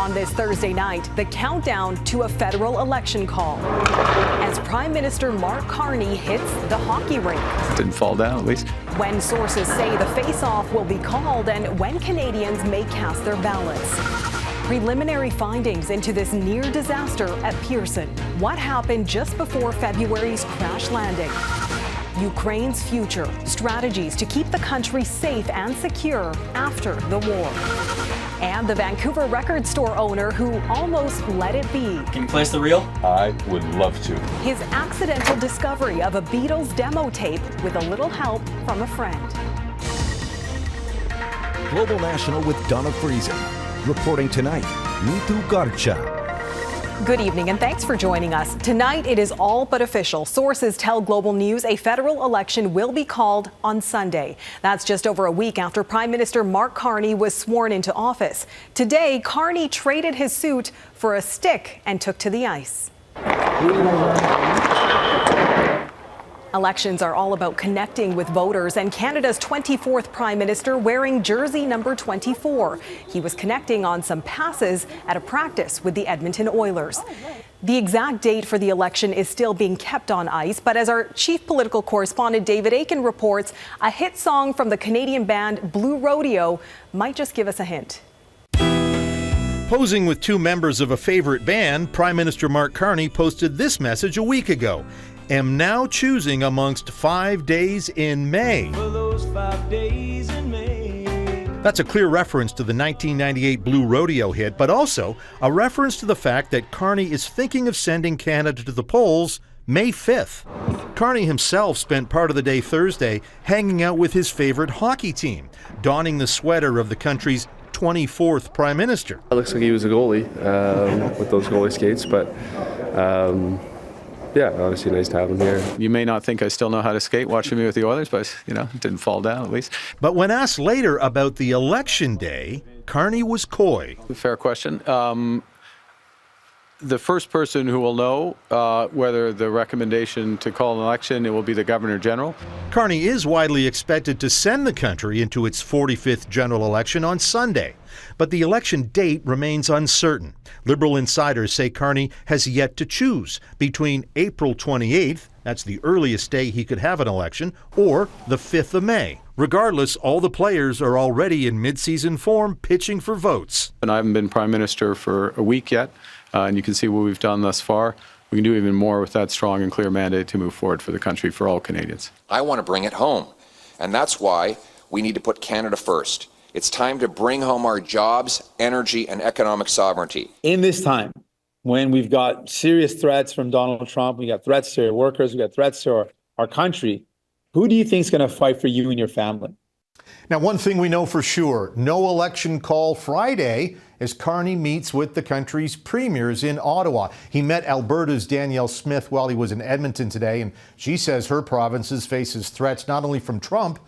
On this Thursday night, the countdown to a federal election call as Prime Minister Mark Carney hits the hockey rink. Didn't fall down, at least. When sources say the face-off will be called and when Canadians may cast their ballots. Preliminary findings into this near disaster at Pearson. What happened just before February's crash landing? Ukraine's future, strategies to keep the country safe and secure after the war. And the Vancouver record store owner who almost let it be. Can you place the reel? I would love to. His accidental discovery of a Beatles demo tape with a little help from a friend. Global National with Donna Friesen. Reporting tonight, Nitu Garcha. Good evening and thanks for joining us. Tonight it is all but official. Sources tell Global News a federal election will be called on Sunday. That's just over a week after Prime Minister Mark Carney was sworn into office. Today, Carney traded his suit for a stick and took to the ice. Elections are all about connecting with voters, and Canada's 24th Prime Minister wearing jersey number 24. He was connecting on some passes at a practice with the Edmonton Oilers. The exact date for the election is still being kept on ice, but as our chief political correspondent David Aiken reports, a hit song from the Canadian band Blue Rodeo might just give us a hint. Posing with two members of a favorite band, Prime Minister Mark Carney posted this message a week ago. Am now choosing amongst 5 days in May. For those 5 days in May. That's a clear reference to the 1998 Blue Rodeo hit, but also a reference to the fact that Carney is thinking of sending Canada to the polls May 5th. Carney himself spent part of the day Thursday hanging out with his favorite hockey team, donning the sweater of the country's 24th Prime Minister. It looks like he was a goalie with those goalie skates, but yeah, obviously nice to have him here. You may not think I still know how to skate watching me with the Oilers, but, it didn't fall down at least. But when asked later about the election day, Carney was coy. Fair question. The first person who will know whether the recommendation to call an election, it will be the Governor General. Carney is widely expected to send the country into its 45th general election on Sunday, but the election date remains uncertain. Liberal insiders say Carney has yet to choose between April 28th, that's the earliest day he could have an election, or the 5th of May. Regardless, all the players are already in mid-season form pitching for votes. And I haven't been Prime Minister for a week yet. And you can see what we've done thus far. We can do even more with that strong and clear mandate to move forward for the country, for all Canadians. I want to bring it home. And that's why we need to put Canada first. It's time to bring home our jobs, energy, and economic sovereignty. In this time, when we've got serious threats from Donald Trump, we got threats to our workers, we got threats to our country, who do you think is going to fight for you and your family? Now, one thing we know for sure, no election call Friday as Carney meets with the country's premiers in Ottawa. He met Alberta's Danielle Smith while he was in Edmonton today, and she says her province faces threats not only from Trump,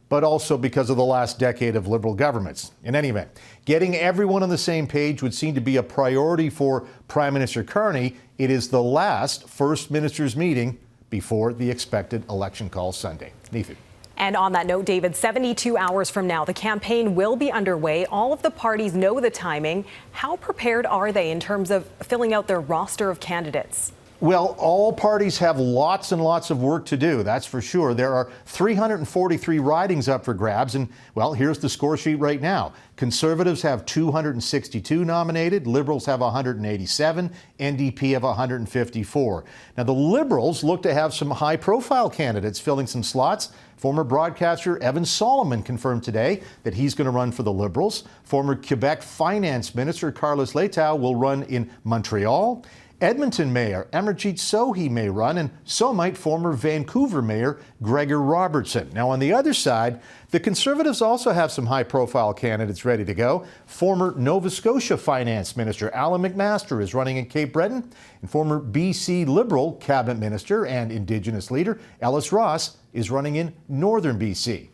but also because of the last decade of Liberal governments. In any event, getting everyone on the same page would seem to be a priority for Prime Minister Carney. It is the last First Ministers meeting before the expected election call Sunday. Neither. And on that note, David, 72 hours from now, the campaign will be underway. All of the parties know the timing. How prepared are they in terms of filling out their roster of candidates? Well, all parties have lots and lots of work to do, that's for sure. There are 343 ridings up for grabs, and, well, here's the score sheet right now. Conservatives have 262 nominated, Liberals have 187, NDP have 154. Now, the Liberals look to have some high-profile candidates filling some slots. Former broadcaster Evan Solomon confirmed today that he's going to run for the Liberals. Former Quebec Finance Minister Carlos Letao will run in Montreal. Edmonton Mayor Amarjeet Sohi may run, and so might former Vancouver Mayor Gregor Robertson. Now, on the other side, the Conservatives also have some high-profile candidates ready to go. Former Nova Scotia Finance Minister Alan McMaster is running in Cape Breton, and former BC Liberal Cabinet Minister and Indigenous leader Ellis Ross is running in Northern BC.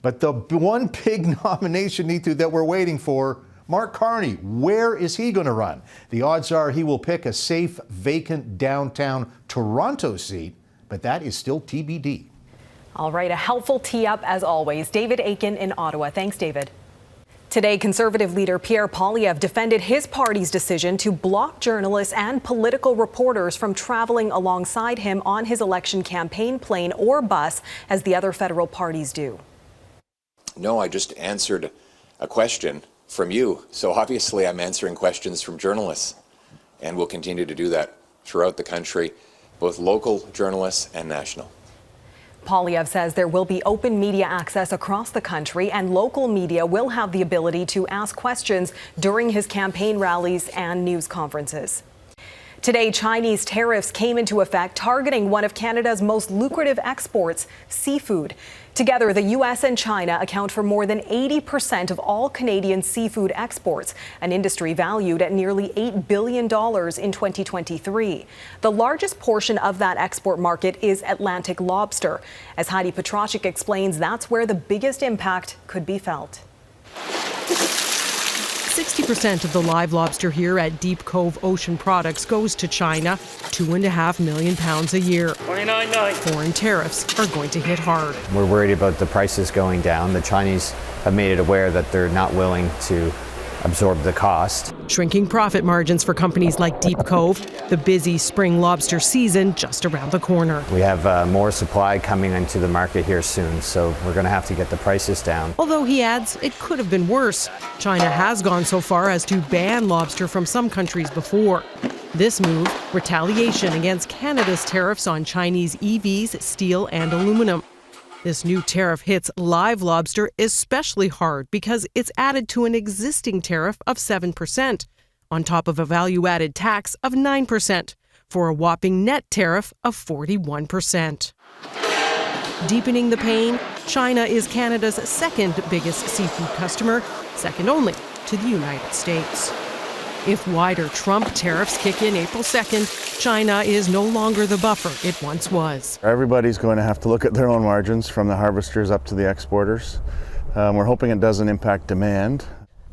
But the one big nomination, Neetu, that we're waiting for, Mark Carney, where is he going to run? The odds are he will pick a safe, vacant downtown Toronto seat, but that is still TBD. All right, a helpful tee up as always. David Aiken in Ottawa. Thanks, David. Today, Conservative leader Pierre Poilievre defended his party's decision to block journalists and political reporters from traveling alongside him on his election campaign plane or bus, as the other federal parties do. No, I just answered a question from you. So obviously I'm answering questions from journalists, and we'll continue to do that throughout the country, both local journalists and national. Poilievre says there will be open media access across the country, and local media will have the ability to ask questions during his campaign rallies and news conferences. Today, Chinese tariffs came into effect, targeting one of Canada's most lucrative exports, seafood. Together, the U.S. and China account for more than 80% of all Canadian seafood exports, an industry valued at nearly $8 billion in 2023. The largest portion of that export market is Atlantic Lobster. As Heidi Petracek explains, that's where the biggest impact could be felt. 60% of the live lobster here at Deep Cove Ocean Products goes to China, 2.5 million pounds a year. Foreign tariffs are going to hit hard. We're worried about the prices going down. The Chinese have made it aware that they're not willing to absorb the cost. Shrinking profit margins for companies like Deep Cove, the busy spring lobster season just around the corner. We have more supply coming into the market here soon, so we're going to have to get the prices down. Although he adds it could have been worse. China has gone so far as to ban lobster from some countries before. This move, retaliation against Canada's tariffs on Chinese EVs, steel and aluminum. This new tariff hits live lobster especially hard because it's added to an existing tariff of 7%, on top of a value-added tax of 9%, for a whopping net tariff of 41%. Deepening the pain, China is Canada's second biggest seafood customer, second only to the United States. If wider Trump tariffs kick in April 2nd, China is no longer the buffer it once was. Everybody's going to have to look at their own margins, from the harvesters up to the exporters. We're hoping it doesn't impact demand.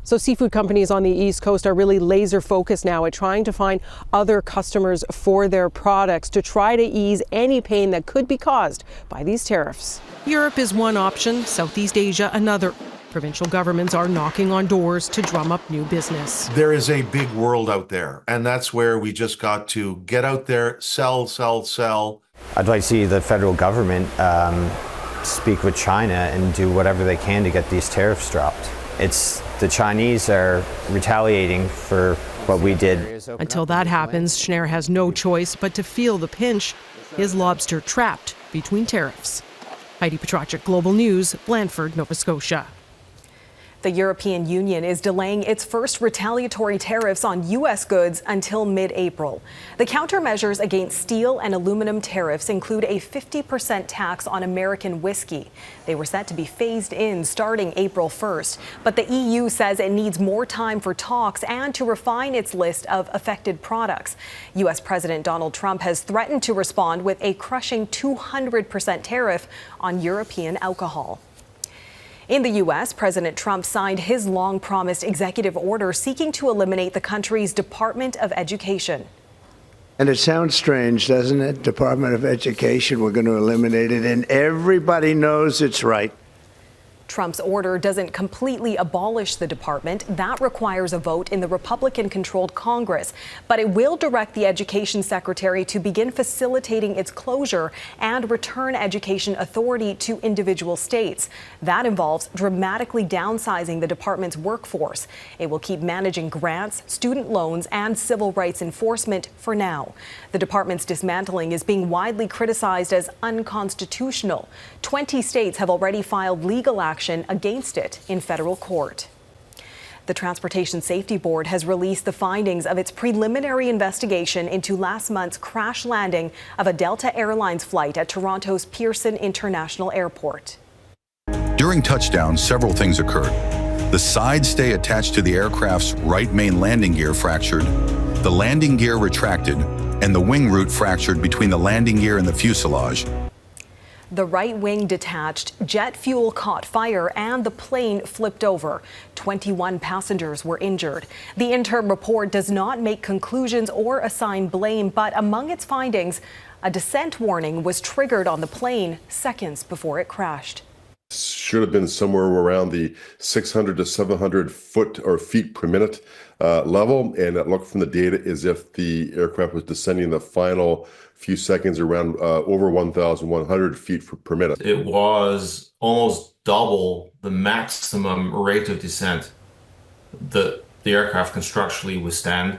So seafood companies on the East Coast are really laser focused now at trying to find other customers for their products to try to ease any pain that could be caused by these tariffs. Europe is one option, Southeast Asia another. Provincial governments are knocking on doors to drum up new business. There is a big world out there, and that's where we just got to get out there, sell. I'd like to see the federal government speak with China and do whatever they can to get these tariffs dropped. It's the Chinese are retaliating for what we did. Until that happens, Schneier has no choice but to feel the pinch, his lobster trapped between tariffs. Heidi Petracek, Global News, Blandford, Nova Scotia. The European Union is delaying its first retaliatory tariffs on U.S. goods until mid-April. The countermeasures against steel and aluminum tariffs include a 50% tax on American whiskey. They were set to be phased in starting April 1st. But the EU says it needs more time for talks and to refine its list of affected products. U.S. President Donald Trump has threatened to respond with a crushing 200% tariff on European alcohol. In the U.S., President Trump signed his long-promised executive order seeking to eliminate the country's Department of Education. And it sounds strange, doesn't it? Department of Education, we're going to eliminate it, and everybody knows it's right. Trump's order doesn't completely abolish the department. That requires a vote in the Republican-controlled Congress. But it will direct the education secretary to begin facilitating its closure and return education authority to individual states. That involves dramatically downsizing the department's workforce. It will keep managing grants, student loans, and civil rights enforcement for now. The department's dismantling is being widely criticized as unconstitutional. 20 states have already filed legal action against it in federal court. The Transportation Safety Board has released the findings of its preliminary investigation into last month's crash landing of a Delta Airlines flight at Toronto's Pearson International Airport. During touchdown, several things occurred. The side stay attached to the aircraft's right main landing gear fractured, the landing gear retracted, and the wing root fractured between the landing gear and the fuselage. The right wing detached, jet fuel caught fire, and the plane flipped over. 21 passengers were injured. The interim report does not make conclusions or assign blame, but among its findings, a descent warning was triggered on the plane seconds before it crashed. Should have been somewhere around the 600 to 700 foot or feet per minute level, and it looked from the data as if the aircraft was descending the final few seconds around over 1,100 feet per minute. It was almost double the maximum rate of descent that the aircraft can structurally withstand.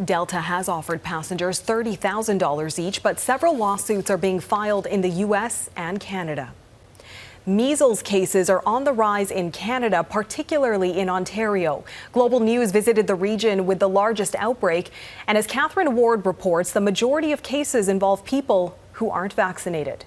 Delta has offered passengers $30,000 each, but several lawsuits are being filed in the U.S. and Canada. Measles cases are on the rise in Canada, particularly in Ontario. Global News visited the region with the largest outbreak, and as Catherine Ward reports, the majority of cases involve people who aren't vaccinated.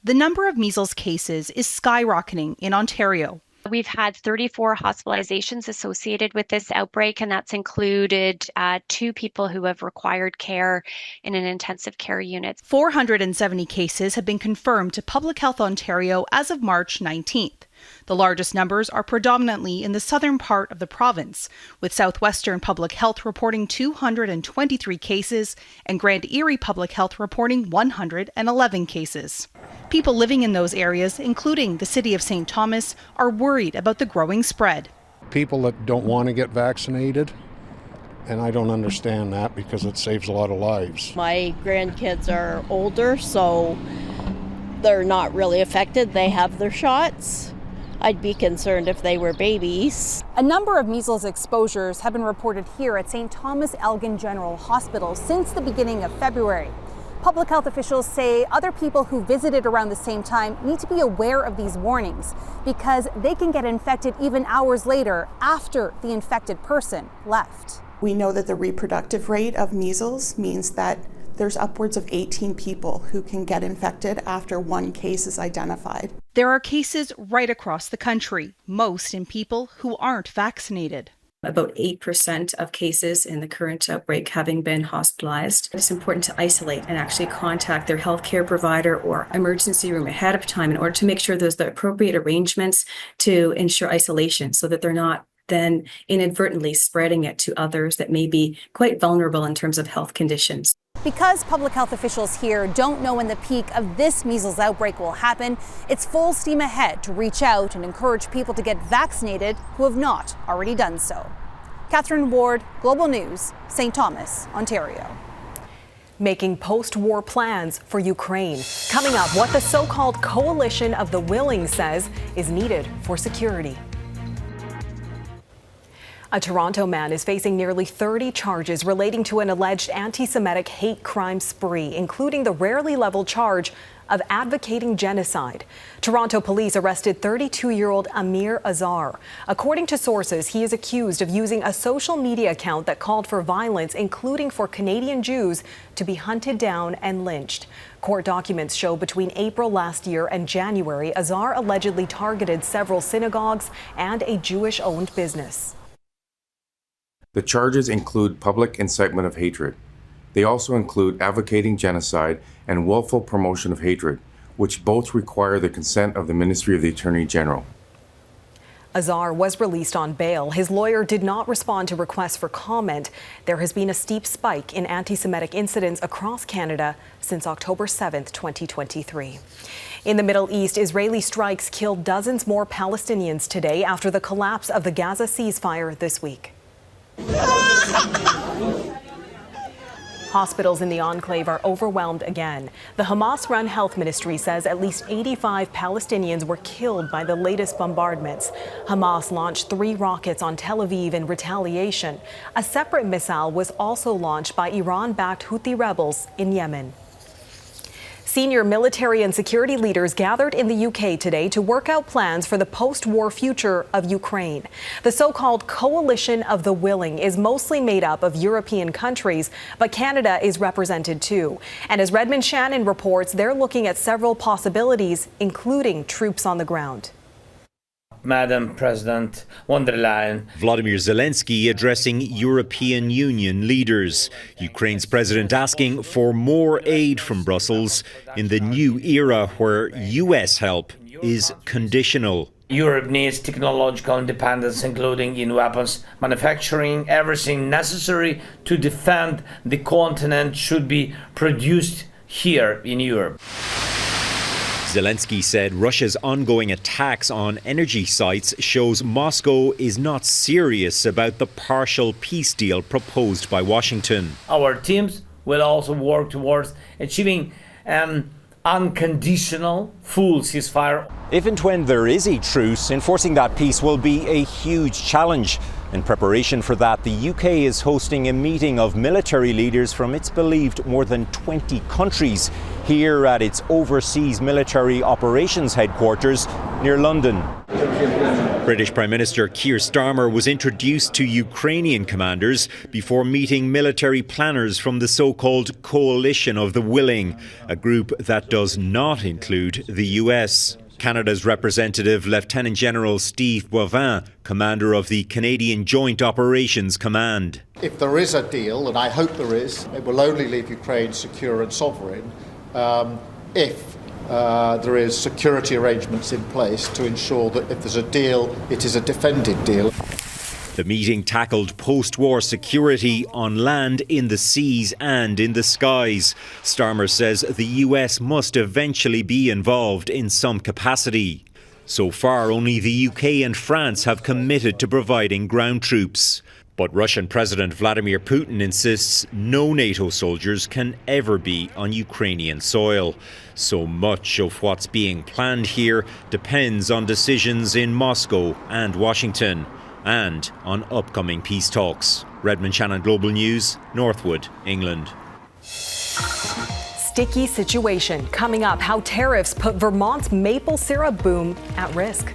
The number of measles cases is skyrocketing in Ontario. We've had 34 hospitalizations associated with this outbreak, and that's included 2 people who have required care in an intensive care unit. 470 cases have been confirmed to Public Health Ontario as of March 19th. The largest numbers are predominantly in the southern part of the province, with Southwestern Public Health reporting 223 cases and Grand Erie Public Health reporting 111 cases. People living in those areas, including the city of St. Thomas, are worried about the growing spread. People that don't want to get vaccinated, and I don't understand that because it saves a lot of lives. My grandkids are older, so they're not really affected. They have their shots. I'd be concerned if they were babies. A number of measles exposures have been reported here at St. Thomas Elgin General Hospital since the beginning of February. Public health officials say other people who visited around the same time need to be aware of these warnings because they can get infected even hours later after the infected person left. We know that the reproductive rate of measles means that there's upwards of 18 people who can get infected after one case is identified. There are cases right across the country, most in people who aren't vaccinated. About 8% of cases in the current outbreak having been hospitalized. It's important to isolate and actually contact their healthcare provider or emergency room ahead of time in order to make sure there's the appropriate arrangements to ensure isolation so that they're not then inadvertently spreading it to others that may be quite vulnerable in terms of health conditions. Because public health officials here don't know when the peak of this measles outbreak will happen, it's full steam ahead to reach out and encourage people to get vaccinated who have not already done so. Catherine Ward, Global News, St. Thomas, Ontario. Making post-war plans for Ukraine. Coming up, what the so-called coalition of the willing says is needed for security. A Toronto man is facing nearly 30 charges relating to an alleged anti-Semitic hate crime spree, including the rarely leveled charge of advocating genocide. Toronto police arrested 32-year-old Amir Azar. According to sources, he is accused of using a social media account that called for violence, including for Canadian Jews to be hunted down and lynched. Court documents show between April last year and January, Azar allegedly targeted several synagogues and a Jewish-owned business. The charges include public incitement of hatred. They also include advocating genocide and willful promotion of hatred, which both require the consent of the Ministry of the Attorney General. Azar was released on bail. His lawyer did not respond to requests for comment. There has been a steep spike in anti-Semitic incidents across Canada since October 7th, 2023. In the Middle East, Israeli strikes killed dozens more Palestinians today after the collapse of the Gaza ceasefire this week. Hospitals in the enclave are overwhelmed again. The Hamas-run health ministry says at least 85 Palestinians were killed by the latest bombardments. Hamas launched 3 rockets on Tel Aviv in retaliation. A separate missile was also launched by Iran-backed Houthi rebels in Yemen. Senior military and security leaders gathered in the UK today to work out plans for the post-war future of Ukraine. The so-called coalition of the willing is mostly made up of European countries, but Canada is represented too. And as Redmon Shannon reports, they're looking at several possibilities, including troops on the ground. Madam President von der Leyen. Vladimir Zelensky addressing European Union leaders. Ukraine's president asking for more aid from Brussels in the new era where US help is conditional. Europe needs technological independence, including in weapons manufacturing. Everything necessary to defend the continent should be produced here in Europe. Zelensky said Russia's ongoing attacks on energy sites shows Moscow is not serious about the partial peace deal proposed by Washington. Our teams will also work towards achieving unconditional full ceasefire. If and when there is a truce, enforcing that peace will be a huge challenge. In preparation for that, the UK is hosting a meeting of military leaders from its believed more than 20 countries here at its overseas military operations headquarters near London. British Prime Minister Keir Starmer was introduced to Ukrainian commanders before meeting military planners from the so-called Coalition of the Willing, a group that does not include the US. Canada's representative, Lieutenant General Steve Boivin, commander of the Canadian Joint Operations Command. If there is a deal, and I hope there is, it will only leave Ukraine secure and sovereign if there is security arrangements in place to ensure that if there's a deal, it is a defended deal. The meeting tackled post-war security on land, in the seas and in the skies. Starmer says the US must eventually be involved in some capacity. So far, only the UK and France have committed to providing ground troops. But Russian President Vladimir Putin insists no NATO soldiers can ever be on Ukrainian soil. So much of what's being planned here depends on decisions in Moscow and Washington, and on upcoming peace talks. Redmon Shannon, Global News, Northwood, England. Sticky situation. Coming up, how tariffs put Vermont's maple syrup boom at risk.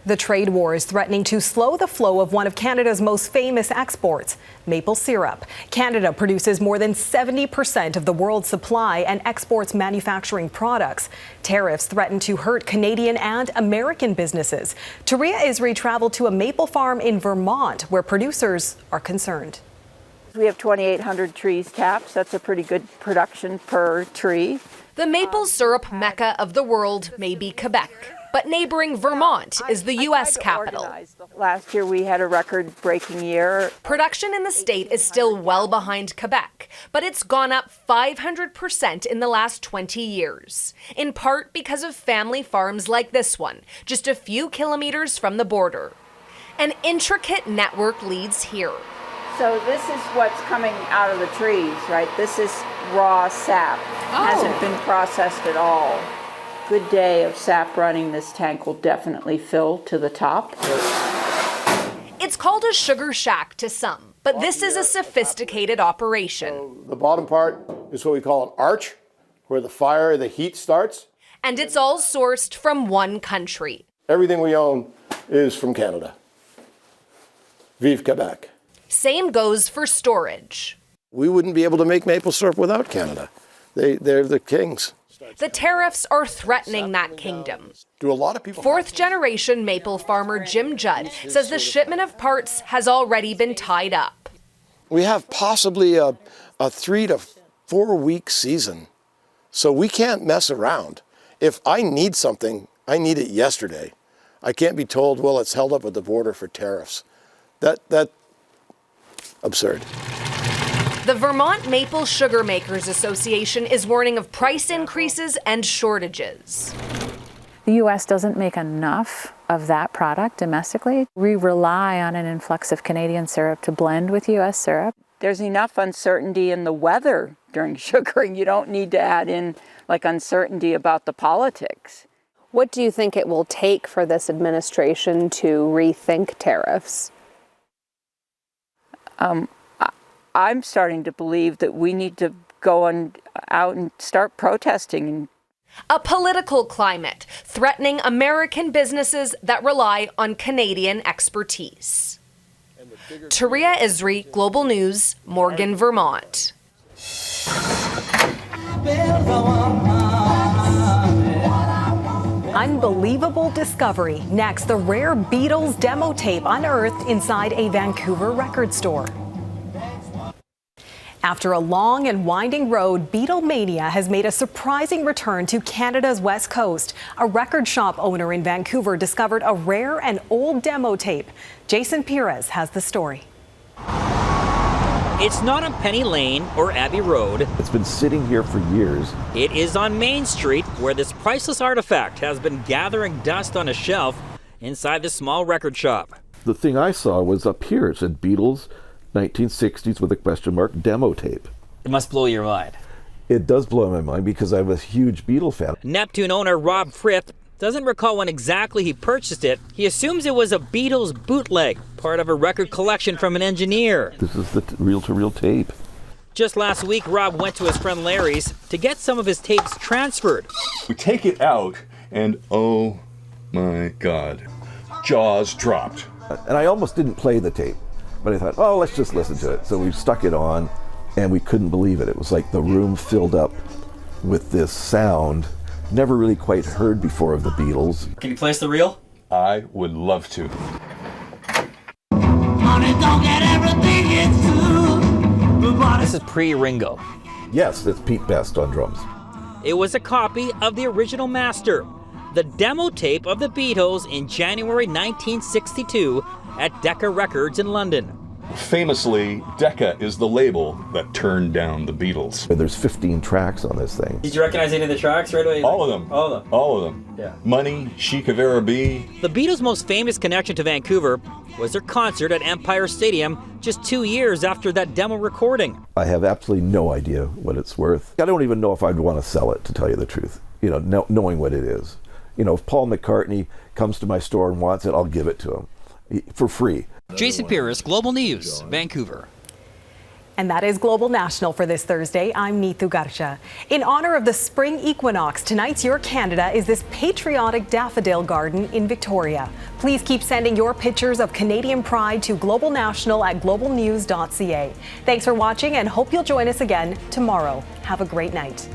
The trade war is threatening to slow the flow of one of Canada's most famous exports, maple syrup. Canada produces more than 70% of the world's supply and exports manufacturing products. Tariffs threaten to hurt Canadian and American businesses. Taria Isri traveled to a maple farm in Vermont where producers are concerned. We have 2,800 trees tapped. That's a pretty good production per tree. The maple syrup mecca of the world may be Quebec, but neighboring Vermont is the U.S. capital. Last year we had a record-breaking year. Production in the state is still well behind Quebec, but it's gone up 500% in the last 20 years, in part because of family farms like this one, just a few kilometers from the border. An intricate network leads here. So this is what's coming out of the trees, right? This is raw sap. Hasn't been processed at all. Good day of sap running, this tank will definitely fill to the top. It's called a sugar shack to some, but this is a sophisticated operation. So the bottom part is what we call an arch, where the heat starts. And it's all sourced from one country. Everything we own is from Canada. Vive Quebec. Same goes for storage. We wouldn't be able to make maple syrup without Canada. They're the kings. The tariffs are threatening that kingdom. Do a lot of people? Fourth-generation maple farmer Jim Judd says the shipment of parts has already been tied up. We have possibly a 3 to 4 week season, so we can't mess around. If I need something, I need it yesterday. I can't be told, well, it's held up at the border for tariffs. That's absurd. The Vermont Maple Sugar Makers Association is warning of price increases and shortages. The U.S. doesn't make enough of that product domestically. We rely on an influx of Canadian syrup to blend with U.S. syrup. There's enough uncertainty in the weather during sugaring. You don't need to add in like uncertainty about the politics. What do you think it will take for this administration to rethink tariffs? I'm starting to believe that we need to go out and start protesting. A political climate threatening American businesses that rely on Canadian expertise. Taria Isri, Global News, Morgan, Vermont. Unbelievable discovery. Next, the rare Beatles demo tape unearthed inside a Vancouver record store. After a long and winding road, Beatlemania has made a surprising return to Canada's West Coast. A record shop owner in Vancouver discovered a rare and old demo tape. Jason Perez has the story. It's not on Penny Lane or Abbey Road. It's been sitting here for years. It is on Main Street, where this priceless artifact has been gathering dust on a shelf inside this small record shop. The thing I saw was up here. It said Beatles, 1960s with a question mark, demo tape. It must blow your mind. It does blow my mind because I'm a huge Beatle fan. Neptune owner Rob Frith doesn't recall when exactly he purchased it. He assumes it was a Beatles bootleg, part of a record collection from an engineer. This is the reel-to-reel tape. Just last week, Rob went to his friend Larry's to get some of his tapes transferred. We take it out, and oh my God, jaws dropped. And I almost didn't play the tape, but I thought, oh, let's just listen to it. So we stuck it on, and we couldn't believe it. It was like the room filled up with this sound never really quite heard before of the Beatles. Can you play us the reel? I would love to. This is pre-Ringo. Yes, that's Pete Best on drums. It was a copy of the original master, the demo tape of the Beatles in January 1962 at Decca Records in London. Famously, Decca is the label that turned down the Beatles. There's 15 tracks on this thing. Did you recognize any of the tracks right away? All of them. All of them. All of them. Yeah. Money, Chic of Araby. The Beatles' most famous connection to Vancouver was their concert at Empire Stadium just 2 years after that demo recording. I have absolutely no idea what it's worth. I don't even know if I'd want to sell it, to tell you the truth, knowing what it is. If Paul McCartney comes to my store and wants it, I'll give it to him for free. Jason Pierce, Global News, Vancouver. And that is Global National for this Thursday. I'm Neetu Garsha. In honor of the spring equinox, tonight's Your Canada is this patriotic daffodil garden in Victoria. Please keep sending your pictures of Canadian pride to globalnational@globalnews.ca. Thanks for watching and hope you'll join us again tomorrow. Have a great night.